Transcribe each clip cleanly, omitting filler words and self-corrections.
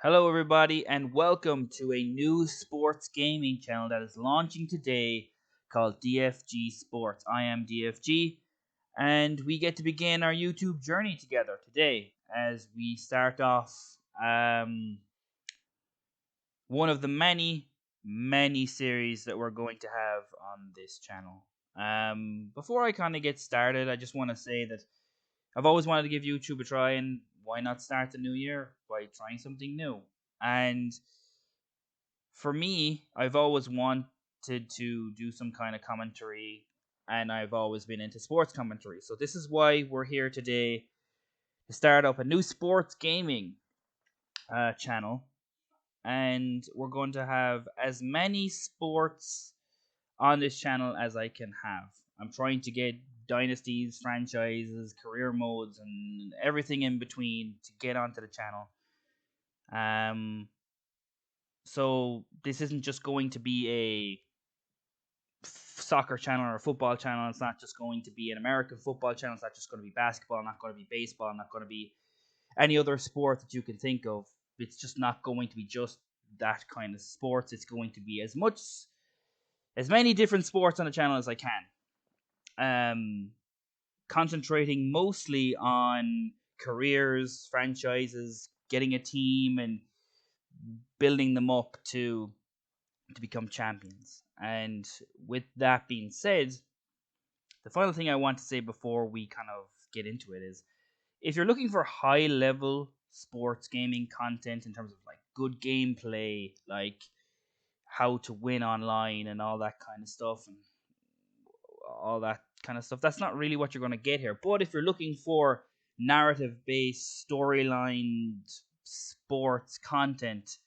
Hello, everybody, and welcome to a new sports gaming channel that is launching today called DFG Sports. I am DFG, and we get to begin our YouTube journey together today as we start off one of the many series that we're going to have on this channel. Before I kind of get started, I just want to say that I've always wanted to give YouTube a try, and why not start the new year by trying something new? And for me, I've always wanted to do some kind of commentary, and I've always been into sports commentary. So this is why we're here today to start up a new sports gaming channel, and we're going to have as many sports on this channel as I can have. I'm trying to get dynasties, franchises, career modes, and everything in between to get onto the channel. So this isn't just going to be a soccer channel or a football channel. It's not just going to be an American football channel. It's not just going to be basketball. Not going to be baseball. Not going to be any other sport that you can think of. It's just not going to be just that kind of sports. It's going to be as many different sports on the channel as I can. Concentrating mostly on careers, franchises, getting a team, and building them up to become champions. And with that being said, the final thing I want to say before we kind of get into it is if you're looking for high level sports gaming content in terms of like good gameplay, like how to win online and all that kind of stuff and all that kind of stuff, that's not really what you're going to get here. But if you're looking for narrative based storyline sports content,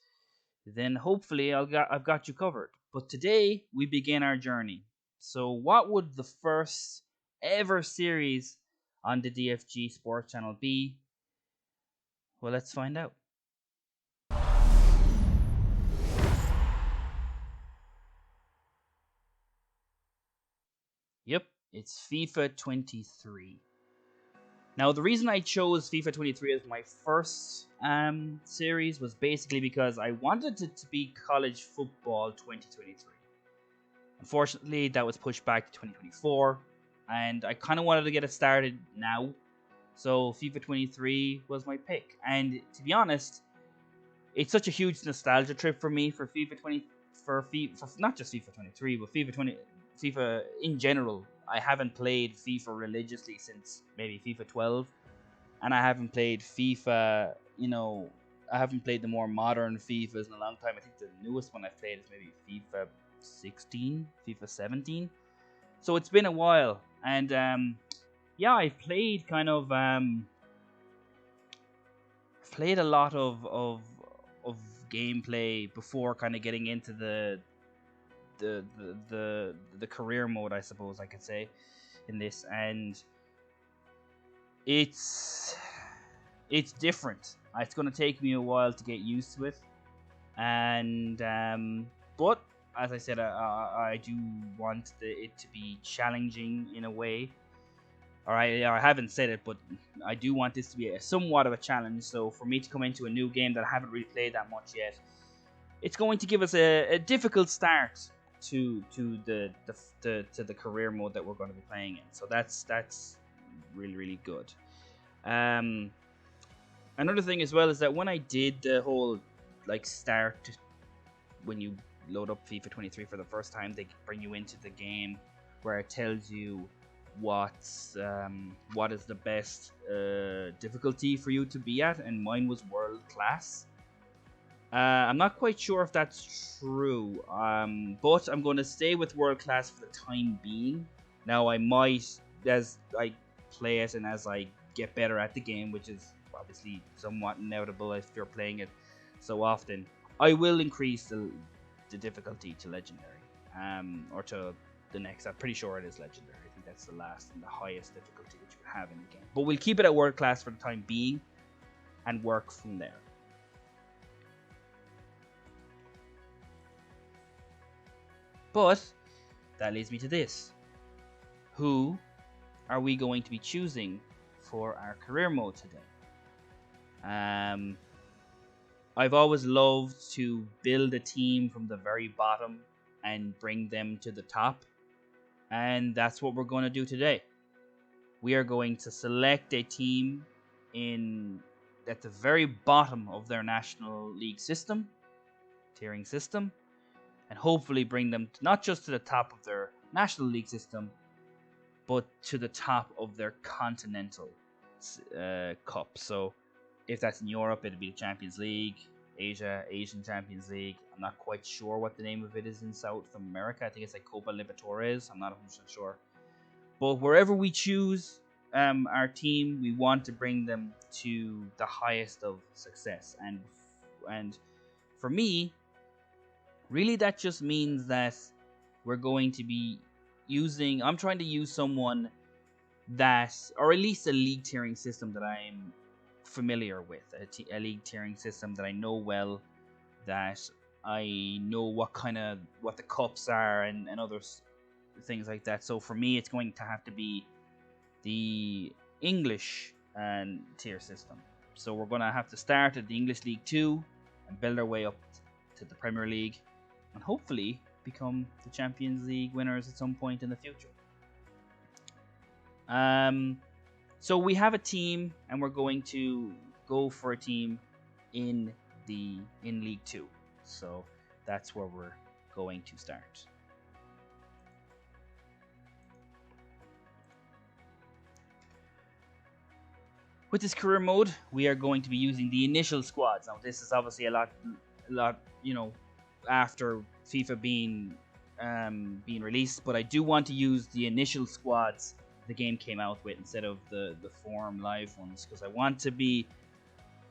then hopefully I've got you covered. But today we begin our journey. So what would the first ever series on the DFG Sports Channel be? Well, let's find out. Yep, it's FIFA 23. Now, the reason I chose FIFA 23 as my first series was basically because I wanted it to be College Football 2023. Unfortunately, that was pushed back to 2024, and I kind of wanted to get it started now. So FIFA 23 was my pick, and to be honest, it's such a huge nostalgia trip for me for FIFA 20 for not just FIFA 23, but FIFA in general. I haven't played FIFA religiously since maybe FIFA 12, and I haven't played FIFA. I haven't played the more modern FIFAs in a long time. I think the newest one I've played is maybe FIFA 16, FIFA 17. So it's been a while, and yeah, I've played played a lot of gameplay before kind of getting into the career mode, I suppose I could say, in this, and it's different. It's going to take me a while to get used to it, and but as I said, I do want it to be challenging in a way. Alright, I haven't said it, but I do want this to be somewhat of a challenge. So for me to come into a new game that I haven't really played that much yet, it's going to give us a difficult start to the career mode that we're going to be playing in. So that's really good. Another thing as well is that when I did the whole like start, when you load up FIFA 23 for the first time, they bring you into the game where it tells you what is the best difficulty for you to be at, and mine was world class. I'm not quite sure if that's true, but I'm going to stay with world class for the time being. Now I might, as I play it and as I get better at the game, which is obviously somewhat inevitable if you're playing it so often, I will increase the difficulty to legendary, or to the next. I'm pretty sure it is legendary. I think that's the last and the highest difficulty that you can have in the game. But we'll keep it at world class for the time being and work from there. But that leads me to this. Who are we going to be choosing for our career mode today? I've always loved to build a team from the very bottom and bring them to the top, and that's what we're going to do today. We are going to select a team in at the very bottom of their national league system, tiering system, and hopefully bring them not just to the top of their national league system, but to the top of their continental cup. So if that's in Europe, it'd be the Champions League. Asia, Asian Champions League. I'm not quite sure what the name of it is in South America. I think it's like Copa Libertadores. I'm not 100% sure. But wherever we choose our team, we want to bring them to the highest of success. And for me, really that just means that we're going to be I'm trying to use someone that, or at least a league tiering system that I'm familiar with, a league tiering system that I know well, that I know what the cups are and other things like that. So for me, it's going to have to be the English tier system. So we're going to have to start at the English League 2 and build our way up to the Premier League, and hopefully become the Champions League winners at some point in the future. So we have a team, and we're going to go for a team in League 2. So that's where we're going to start. With this career mode, we are going to be using the initial squads. Now, this is obviously a lot, after FIFA being released, but I do want to use the initial squads the game came out with instead of the Form Live ones, because I want to be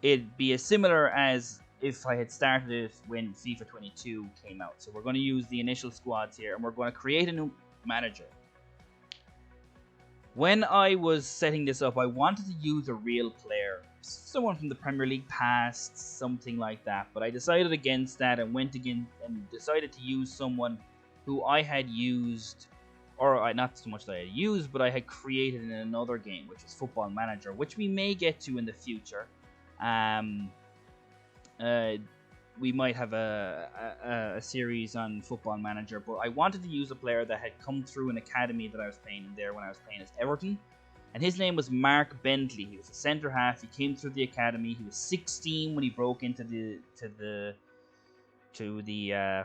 as similar as if I had started it when FIFA 22 came out. So we're going to use the initial squads here, and we're going to create a new manager. When I was setting this up, I wanted to use a real player, someone from the Premier League past, something like that, but I decided against that and went again and decided to use someone who I had used, or not so much that I had used, but I had created in another game, which is Football Manager, which we may get to in the future. We might have a series on Football Manager, but I wanted to use a player that had come through an academy that I was playing in there when I was playing as Everton, and his name was Mark Bentley. He was a centre half. He came through the academy. He was 16 when he broke into the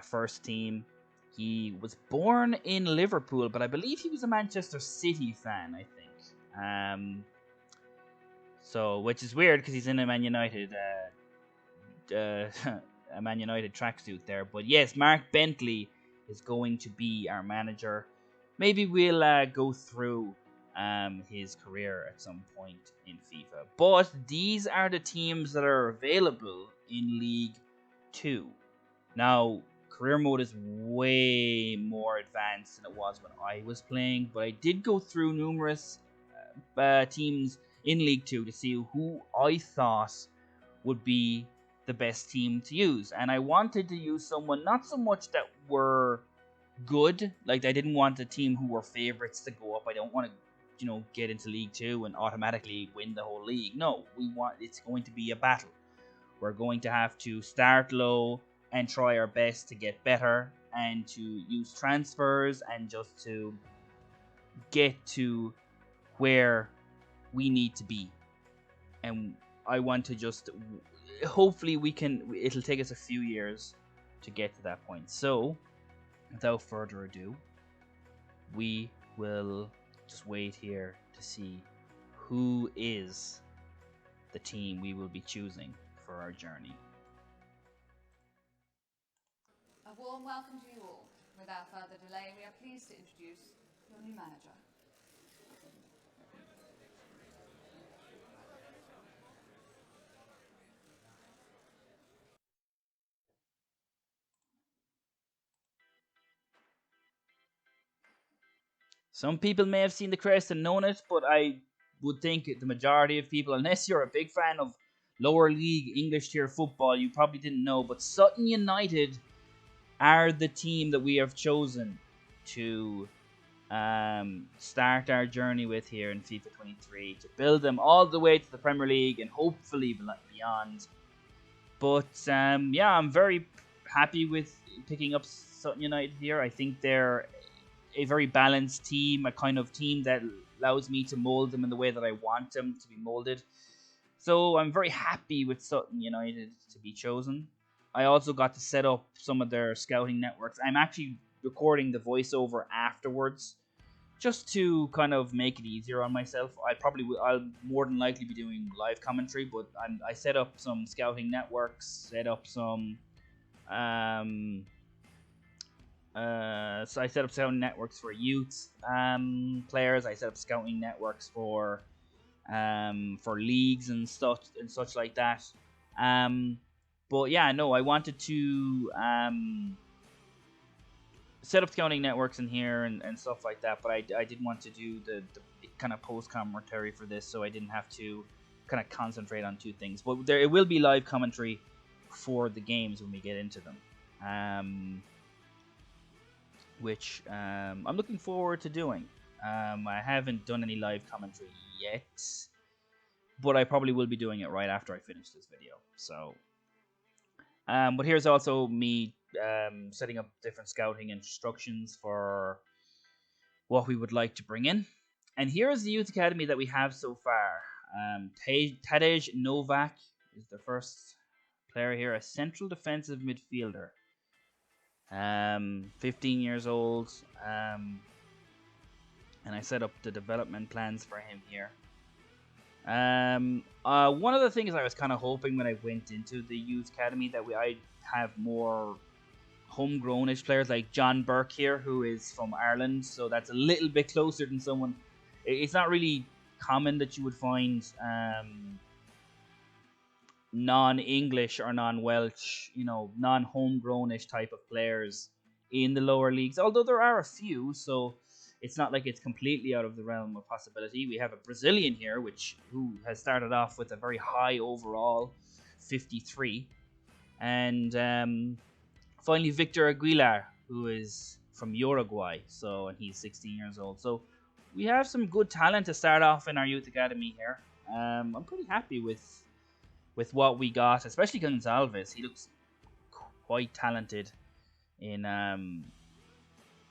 first team. He was born in Liverpool, but I believe he was a Manchester City fan, I think. So, which is weird because he's in a Man United a Man United tracksuit there. But yes, Mark Bentley is going to be our manager. Maybe we'll go through his career at some point in FIFA. But these are the teams that are available in League 2. Now, career mode is way more advanced than it was when I was playing, but I did go through numerous teams in League 2 to see who I thought would be the best team to use. And I wanted to use someone not so much that were good, like I didn't want a team who were favorites to go up. I don't want to, get into League 2 and automatically win the whole league. No, it's going to be a battle. We're going to have to start low and try our best to get better and to use transfers and just to get to where we need to be. And I want to just, hopefully it'll take us a few years to get to that point. So, without further ado, we will just wait here to see who is the team we will be choosing for our journey. A warm welcome to you all. Without further delay, we are pleased to introduce your new manager. Some people may have seen the crest and known it, but I would think the majority of people, unless you're a big fan of lower league English tier football, you probably didn't know. But Sutton United are the team that we have chosen to start our journey with here in FIFA 23, to build them all the way to the Premier League and hopefully beyond. But yeah, I'm very happy with picking up Sutton United here. I think they're a very balanced team, a kind of team that allows me to mold them in the way that I want them to be molded. So I'm very happy with Sutton United to be chosen. I also got to set up some of their scouting networks. I'm actually recording the voiceover afterwards, just to kind of make it easier on myself. I'll more than likely be doing live commentary, but I set up some scouting networks, set up some um, so I set up scouting networks for youth players. I set up scouting networks for leagues and such like that. Um, but yeah, no, I wanted to set up scouting networks in here and stuff like that. But I didn't want to do the kind of post commentary for this, so I didn't have to kind of concentrate on two things. But it will be live commentary for the games when we get into them. Which I'm looking forward to doing. I haven't done any live commentary yet, but I probably will be doing it right after I finish this video. So, but here's also me setting up different scouting instructions for what we would like to bring in. And here is the youth academy that we have so far. Tadej Novak is the first player here, a central defensive midfielder. 15 years old. And I set up the development plans for him here. One of the things I was kind of hoping when I went into the youth academy that I'd have more homegrownish players like John Burke here, who is from Ireland, so that's a little bit closer than someone. It's not really common that you would find non-English or non-Welsh, non-homegrownish type of players in the lower leagues. Although there are a few, so it's not like it's completely out of the realm of possibility. We have a Brazilian here, who has started off with a very high overall, 53, and finally Victor Aguilar, who is from Uruguay, and he's 16 years old. So we have some good talent to start off in our youth academy here. I'm pretty happy with what we got, especially Gonzalez. He looks quite talented in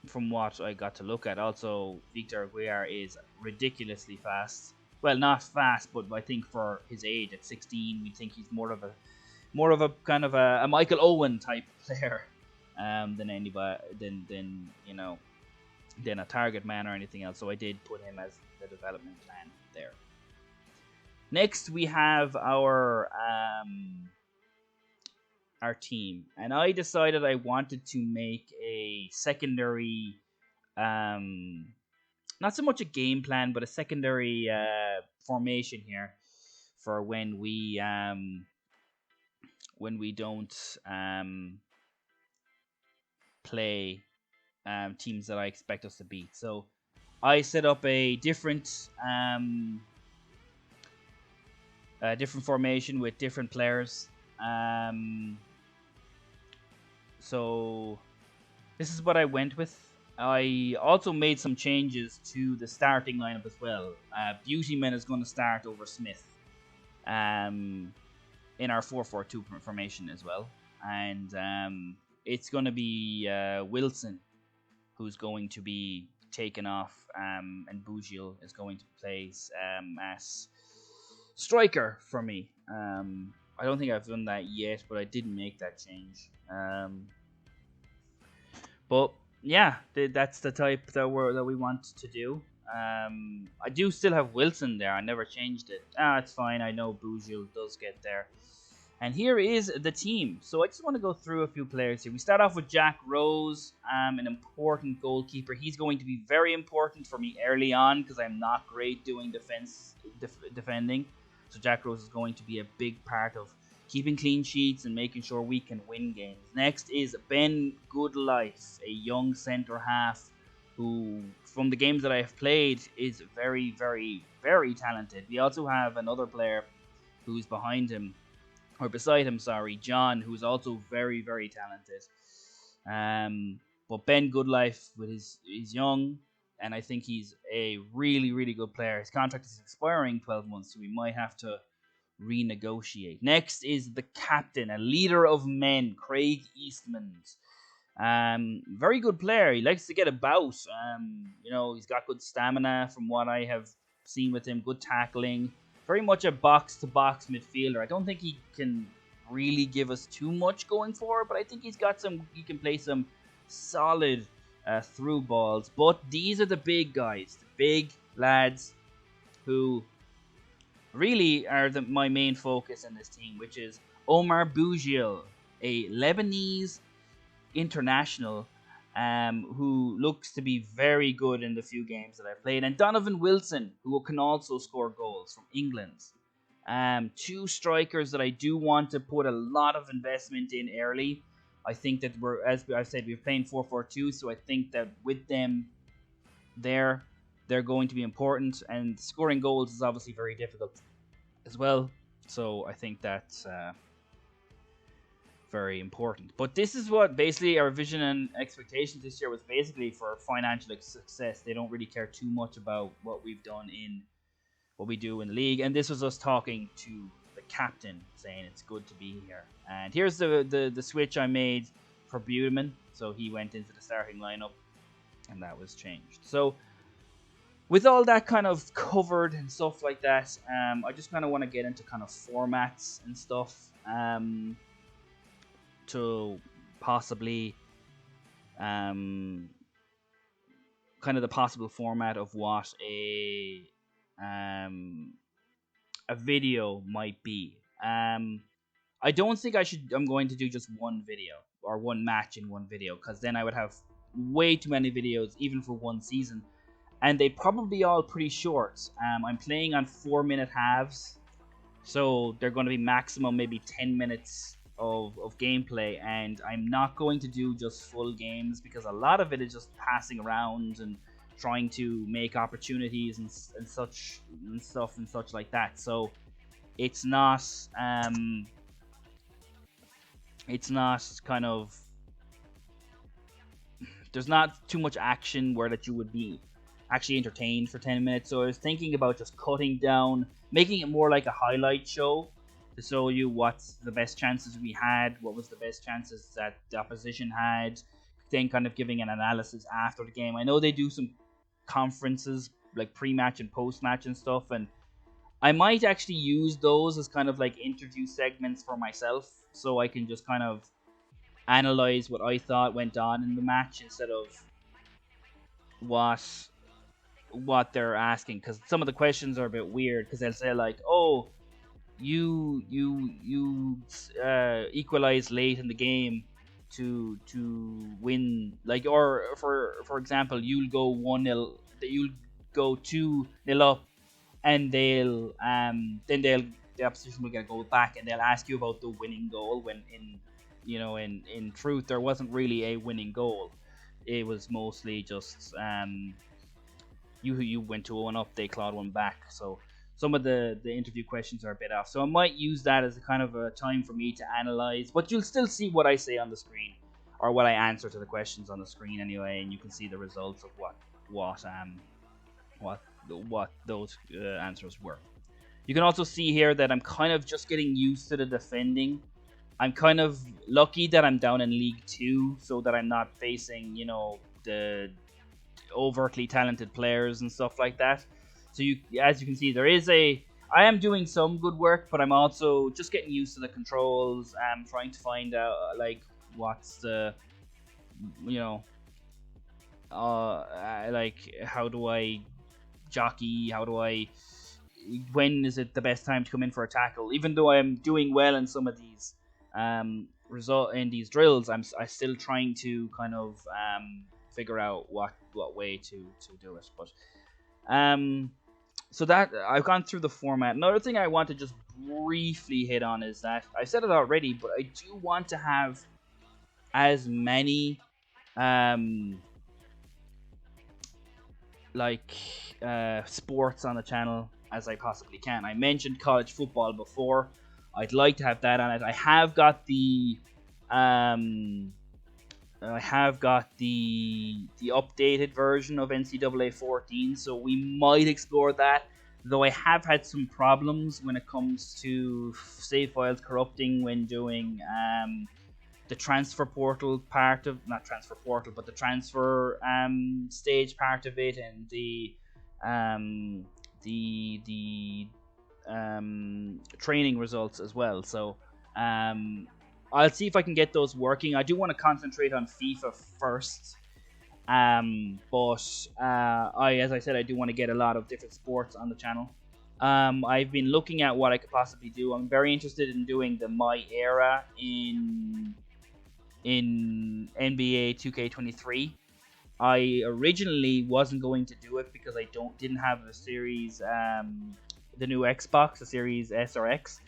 from what I got to look at. Also, Victor Aguilar is ridiculously fast. Well, not fast, but I think for his age at 16, we think he's more of a kind of a Michael Owen type player than anybody than a target man or anything else. So I did put him as the development plan there. Next, we have our team, and I decided I wanted to make a secondary, not so much a game plan, but a secondary formation here for when we don't play teams that I expect us to beat. So I set up a different formation with different players. So this is what I went with. I also made some changes to the starting lineup as well. Beautyman is going to start over Smith in our 4-4-2 formation as well. And it's going to be Wilson who's going to be taken off, and Bougiel is going to play as striker for me. I don't think I've done that yet, but I didn't make that change. But yeah, that's the type that we want to do. I do still have Wilson there. I never changed it. It's fine. I know Bougiel does get there. And here is the team. So I just want to go through a few players here. We start off with Jack Rose, an important goalkeeper. He's going to be very important for me early on because I'm not great doing defending. So Jack Rose is going to be a big part of keeping clean sheets and making sure we can win games. Next is Ben Goodlife, a young centre half who, from the games that I have played, is very, very, very talented. We also have another player who's beside him, John, who's also very, very talented. But Ben Goodlife, he's young, and I think he's a really, really good player. His contract is expiring 12 months, so we might have to renegotiate. Next is the captain, a leader of men, Craig Eastman. Very good player. He likes to get about. He's got good stamina from what I have seen with him. Good tackling. Very much a box-to-box midfielder. I don't think he can really give us too much going forward, but I think he's got some. He can play some solid through balls. But these are the big guys, the big lads who really are my main focus in this team, which is Omar Bougil, a Lebanese international who looks to be very good in the few games that I've played, and Donovan Wilson, who can also score goals from England. Two strikers that I do want to put a lot of investment in early. I think that as I've said, we're playing 4-4-2, so I think that with them they're going to be important, and scoring goals is obviously very difficult as well. So I think that's very important. But this is what basically our vision and expectations this year was basically for financial success. They don't really care too much about what we've done in what we do in the league. And this was us talking to the captain, saying it's good to be here. And here's the switch I made for Budeman. So he went into the starting lineup, and that was changed. So with all that kind of covered and stuff like that, I just kind of want to get into kind of formats and stuff. To possibly kind of the possible format of what a video might be. I don't think I'm going to do just one video or one match in one video, because then I would have way too many videos even for one season, and they probably all pretty short. I'm playing on 4-minute halves, so they're going to be maximum maybe 10 minutes of gameplay, and I'm not going to do just full games, because a lot of it is just passing around and trying to make opportunities and such and stuff and such like that. So it's not kind of, there's not too much action where that you would be actually entertained for 10 minutes. So I was thinking about just cutting down, making it more like a highlight show, to show you what's the best chances we had, what was the best chances that the opposition had, then kind of giving an analysis after the game. I know they do some conferences like pre-match and post-match and stuff, and I might actually use those as kind of like interview segments for myself, so I can just kind of analyze what I thought went on in the match instead of what they're asking, because some of the questions are a bit weird, because they'll say like, oh, you equalize late in the game to win, like, or for example, you'll go 1-0, you'll go 2-0 up, and the opposition will get a goal back, and they'll ask you about the winning goal, when in truth there wasn't really a winning goal. It was mostly just you went to 1 up, they clawed one back. So some of the interview questions are a bit off. So I might use that as a kind of a time for me to analyze. But you'll still see what I say on the screen, or what I answer to the questions on the screen anyway, and you can see the results of what those answers were. You can also see here that I'm kind of just getting used to the defending. I'm kind of lucky that I'm down in League 2, so that I'm not facing, the overtly talented players and stuff like that. So as you can see, I am doing some good work, but I'm also just getting used to the controls. I'm trying to find out like what's the, like how do I jockey? When is it the best time to come in for a tackle? Even though I'm doing well in some of these these drills, I still trying to kind of figure out what way to do it. But so that I've gone through the format. Another thing I want to just briefly hit on is that I've said it already, but I do want to have as many sports on the channel as I possibly can. I mentioned college football before. I'd like to have that on it. I have got the updated version of NCAA 14, so we might explore that Though I have had some problems when it comes to save files corrupting when doing the transfer portal part of, not transfer portal, but the transfer stage part of it, and um, the training results as well. So I'll see if I can get those working. I do want to concentrate on FIFA first. But as I said, I do want to get a lot of different sports on the channel. I've been looking at what I could possibly do. I'm very interested in doing the My Era in NBA 2K23. I originally wasn't going to do it because I didn't have the series, the new Xbox, the Series S or X,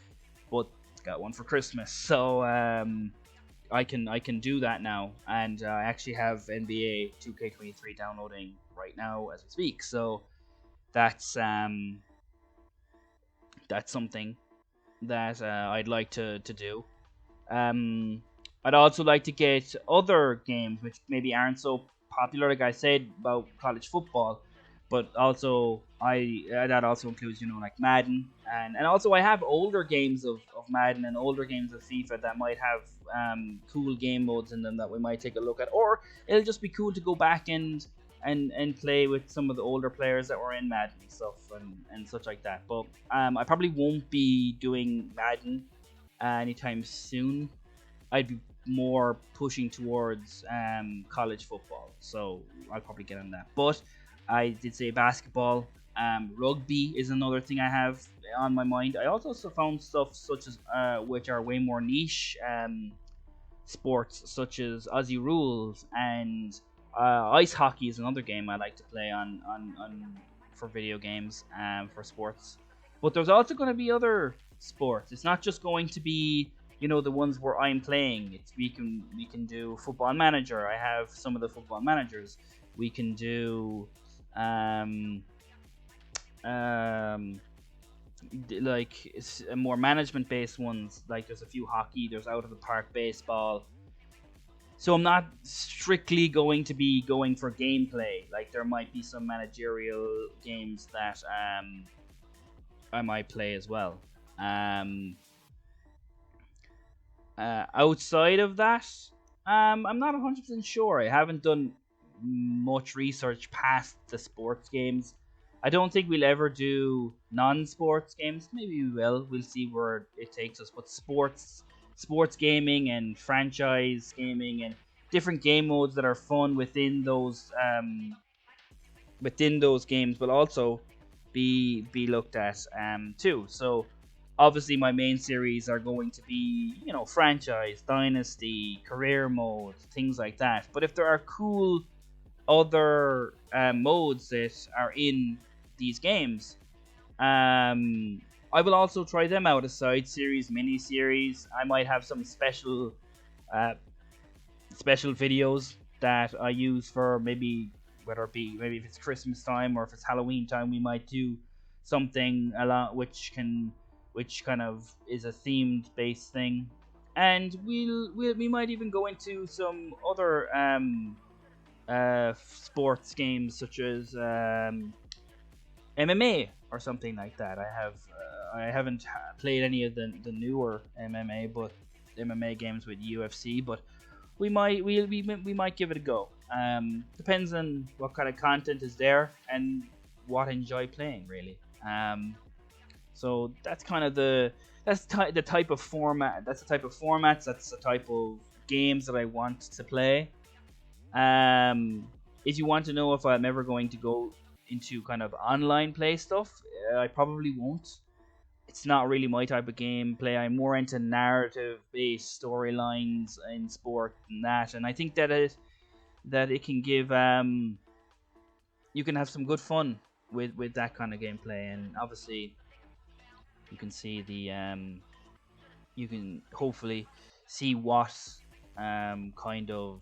but got one for Christmas, so I can do that now, and I actually have NBA 2K23 downloading right now as we speak. So that's that's something that I'd like to do. Um, I'd also like to get other games which maybe aren't so popular, like I said about college football, but also that also includes like Madden, and also I have older games of Madden and older games of FIFA that might have cool game modes in them that we might take a look at, or it'll just be cool to go back and play with some of the older players that were in Madden and stuff and such like that. But I probably won't be doing Madden anytime soon. I'd be more pushing towards college football, so I'll probably get on that. But I did say basketball. Rugby is another thing I have on my mind. I also found stuff such as which are way more niche sports, such as Aussie rules, and ice hockey is another game I like to play on for video games for sports. But there's also going to be other sports. It's not just going to be the ones where I'm playing. We can do Football Manager. I have some of the Football Managers. We can do um like more management based ones. Like there's a few hockey. There's out of the park baseball. So I'm not strictly going to be going for gameplay. Like there might be some managerial games that I might play as well. Um, Outside of that, I'm not 100% sure. I haven't done much research past the sports games. I don't think we'll ever do non-sports games. Maybe we will. We'll see where it takes us. But sports gaming and franchise gaming and different game modes that are fun within those games will also be looked at too. So obviously my main series are going to be franchise, dynasty, career mode, things like that. But if there are cool other modes that are in these games, I will also try them out as side series, mini series. I might have some uh, special videos that I use for maybe, whether it be maybe if it's Christmas time or if it's Halloween time, we might do something a lot which kind of is a themed based thing, and we might even go into some other sports games such as MMA or something like that. I haven't played any of the newer MMA games with UFC, but we might give it a go. Depends on what kind of content is there and what I enjoy playing, really. So that's kind of the type of format. That's the type of formats. That's the type of games that I want to play. If you want to know if I'm ever going to go into kind of online play stuff, I probably won't. It's not really my type of gameplay. I'm more into narrative-based storylines in sport and that, and I think that it can give you can have some good fun with that kind of gameplay, and obviously you can see you can hopefully see what kind of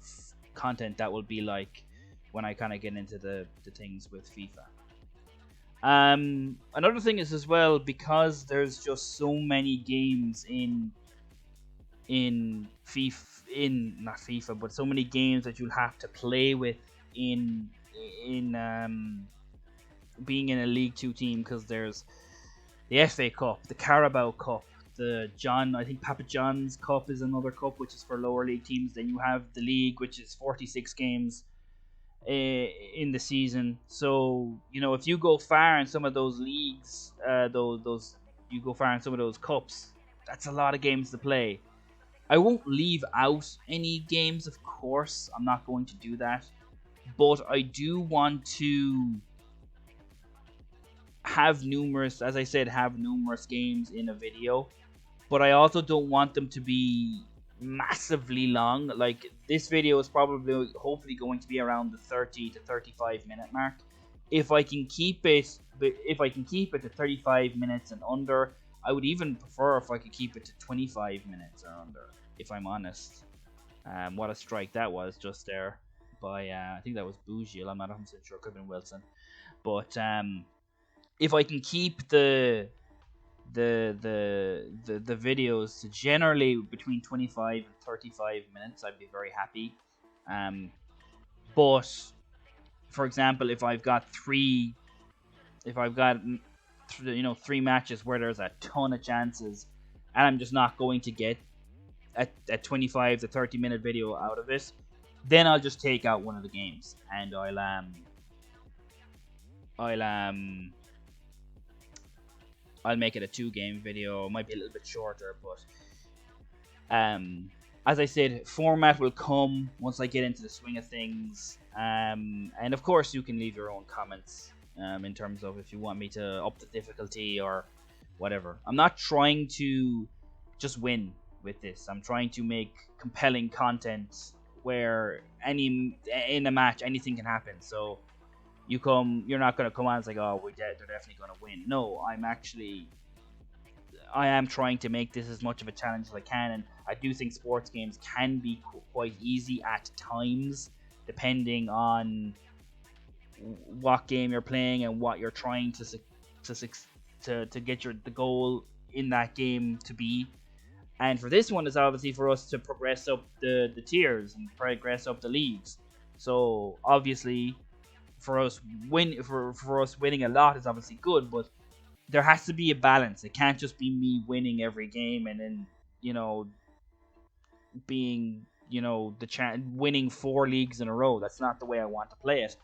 content that will be like when I kind of get into the things with FIFA. Another thing is as well, because there's just so many games in FIFA, in not FIFA, but so many games that you'll have to play with in being in a League Two team, because there's the FA Cup, the Carabao Cup, the I think Papa John's Cup is another cup which is for lower league teams. Then you have the league, which is 46 games in the season. So if you go far in some of those leagues, those you go far in some of those cups, that's a lot of games to play. I won't leave out any games, of course. I'm not going to do that, but I do want to have numerous, as I said, have numerous games in a video. But I also don't want them to be massively long. Like, this video is probably, hopefully, going to be around the 30 to 35 minute mark. If I can keep it, to 35 minutes and under, I would even prefer if I could keep it to 25 minutes or under, if I'm honest. What a strike that was just there by, I think that was Bougiel. I'm not 100% sure. Could have been Wilson. But if I can keep the videos to generally between 25 and 35 minutes, I'd be very happy. But for example, if I've got three matches where there's a ton of chances, and I'm just not going to get a 25 to 30 minute video out of it, then I'll just take out one of the games, and I'll make it a 2 game video. It might be a little bit shorter, but as I said, format will come once I get into the swing of things. And of course, you can leave your own comments in terms of if you want me to up the difficulty or whatever. I'm not trying to just win with this. I'm trying to make compelling content where in a match anything can happen. So you're not going to come on and say, oh, they're definitely going to win. No, I am trying to make this as much of a challenge as I can, and I do think sports games can be quite easy at times, depending on what game you're playing and what you're trying to get the goal in that game to be. And for this one, is obviously for us to progress up the tiers and progress up the leagues. So obviously, for us winning a lot is obviously good, but there has to be a balance. It can't just be me winning every game and then being winning 4 leagues in a row. That's not the way I want to play it.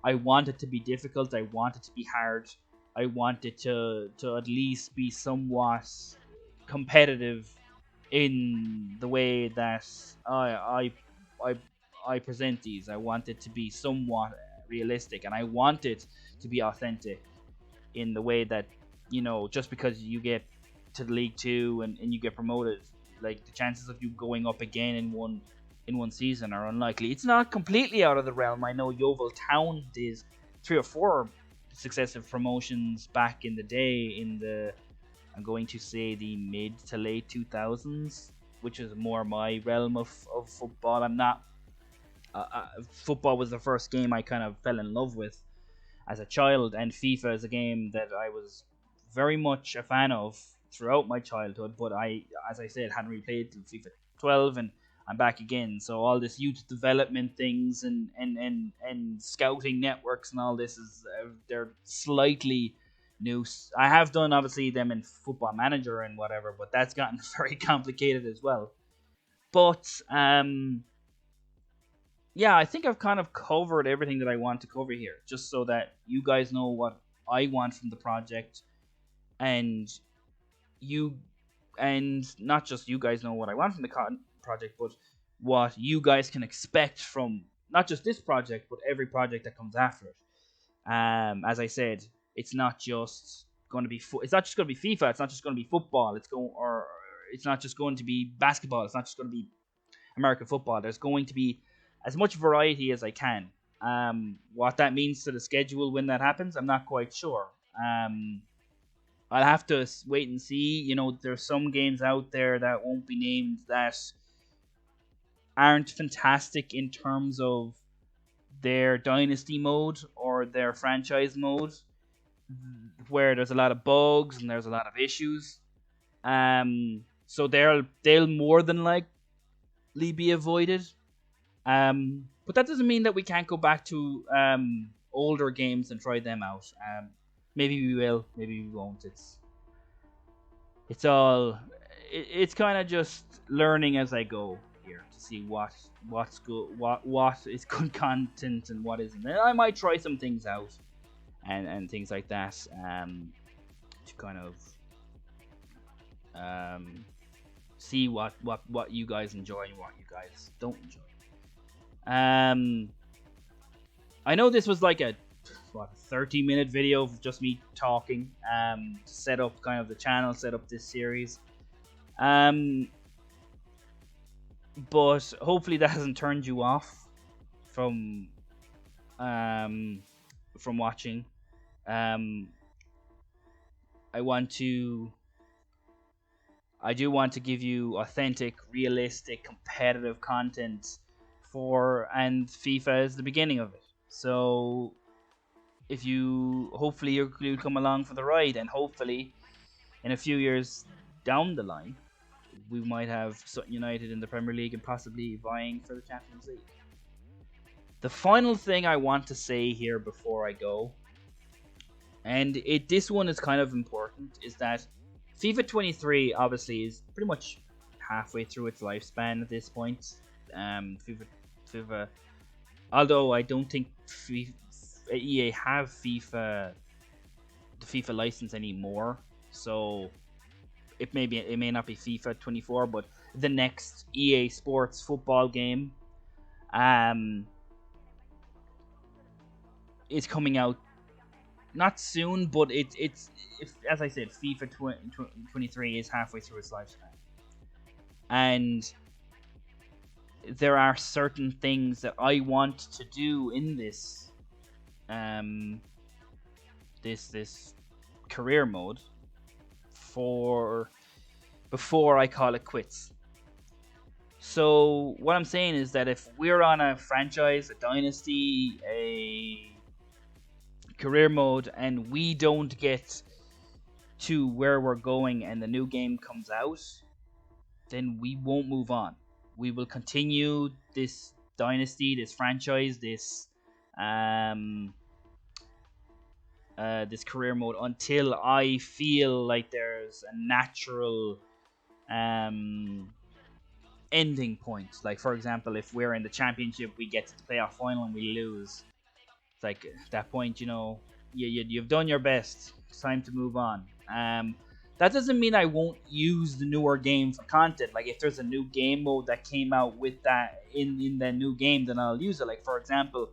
I want it to be difficult. I want it to be hard. I want it to at least be somewhat competitive in the way that I present these. I want it to be somewhat realistic, and I want it to be authentic in the way that just because you get to the League 2 and you get promoted, like, the chances of you going up again in one season are unlikely. It's not completely out of the realm. I know Yeovil Town did 3 or 4 successive promotions back in the day, I'm going to say the mid to late 2000s, which is more my realm of football. I'm not football was the first game I kind of fell in love with as a child, and FIFA is a game that I was very much a fan of throughout my childhood, but as I said, hadn't really played till FIFA 12, and I'm back again. So all this youth development things and scouting networks and all this they're slightly new. I have done obviously them in Football Manager and whatever, but that's gotten very complicated as well. But yeah, I think I've kind of covered everything that I want to cover here, just so that you guys know what I want from the project, and not just you guys know what I want from the project, but what you guys can expect from not just this project, but every project that comes after it. As I said, it's not just going to be it's not just going to be FIFA. It's not just going to be football. It's not just going to be basketball. It's not just going to be American football. There's going to be as much variety as I can. What that means to the schedule when that happens, I'm not quite sure. I'll have to wait and see. There's some games out there that won't be named that aren't fantastic in terms of their dynasty mode or their franchise mode, where there's a lot of bugs and there's a lot of issues. So they'll more than likely be avoided. But that doesn't mean that we can't go back to older games and try them out. Maybe we will, maybe we won't. It's all it's kind of just learning as I go here to see what's good, what is good content and what isn't. And I might try some things out and things like that to kind of see what you guys enjoy and what you guys don't enjoy. Um, I know this was like a 30-minute video of just me talking to set up kind of the channel, set up this series. Um, but hopefully that hasn't turned you off from um from watching. Um, I want to I do want to give you authentic, realistic, competitive content for, and FIFA is the beginning of it. So if you hopefully you'll come along for the ride, and hopefully in a few years down the line we might have Sutton United in the Premier League and possibly vying for the Champions League. The final thing I want to say here before I go, and this one is kind of important, is that FIFA 23 obviously is pretty much halfway through its lifespan at this point. FIFA, although I don't think EA have the FIFA license anymore, so it may not be FIFA 24, but the next EA Sports football game is coming out not soon, but it's as I said, FIFA 23 is halfway through its lifespan, and there are certain things that I want to do in this this career mode for before I call it quits. So what I'm saying is that if we're on a franchise, a dynasty, a career mode, and we don't get to where we're going and the new game comes out, then we won't move on. We will continue this dynasty, this franchise, this this career mode until I feel like there's a natural ending point. Like, for example, if we're in the championship, we get to the playoff final and we lose. It's like at that point, you've done your best. It's time to move on. That doesn't mean I won't use the newer game for content. Like, if there's a new game mode that came out with that in the new game, then I'll use it. Like, for example,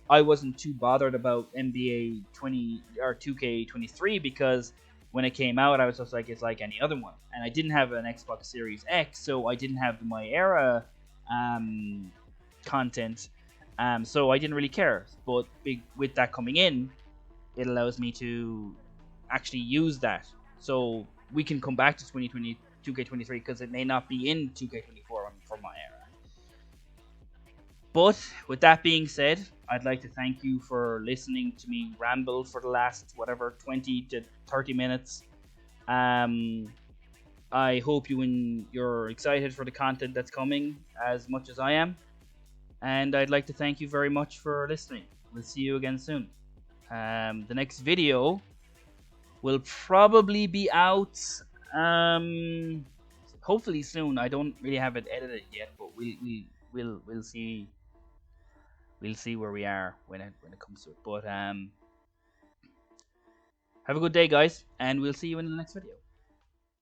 I wasn't too bothered about NBA 20 or 2K23 because when it came out, I was just like, it's like any other one. And I didn't have an Xbox Series X, so I didn't have my era content. So I didn't really care. But with that coming in, it allows me to actually use that. So we can come back to 2020 2K23 because it may not be in 2K24 for my era. But with that being said, I'd like to thank you for listening to me ramble for the last 20 to 30 minutes. I hope you're excited for the content that's coming as much as I am. And I'd like to thank you very much for listening. We'll see you again soon. The next video will probably be out hopefully soon. I don't really have it edited yet, but we'll see. We'll see where we are when it comes to it. But have a good day, guys, and we'll see you in the next video.